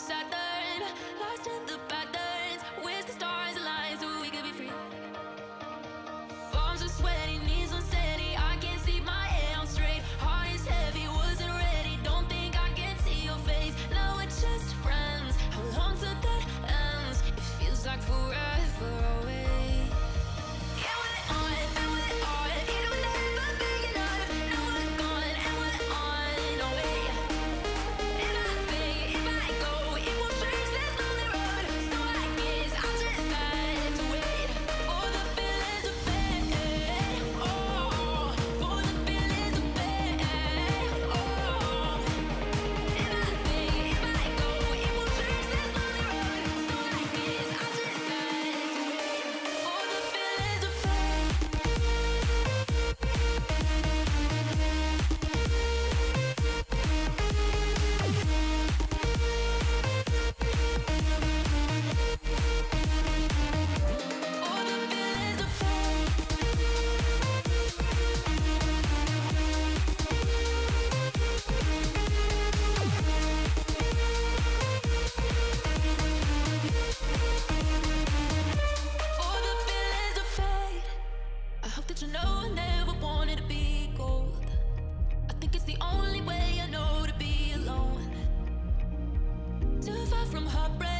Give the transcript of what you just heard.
Saturn, lost in the patterns. Wish the stars align so we could be free. Palms are sweaty, knees unsteady. I can't see my head on straight. Heart is heavy, wasn't ready. Don't think I can see your face. Now we're just friends. How long till that ends? It feels like forever away. Yeah, we're on, and we're on. It will never be enough. Now we're gone, and we're on our way. If I stay, if I go, it won't change this lonely road. So I guess I'll just have to wait for the feelings to fade. Oh, for the feelings to fade. Oh, if I stay, if I go, it won't change this lonely road. So I guess I'll just have to wait for the feelings to fade. For the feelings to fade. For the feelings to fade. I hope that you know I never wanted to be cold. I think it's the only way I know to be alone. Too far from heartbreak.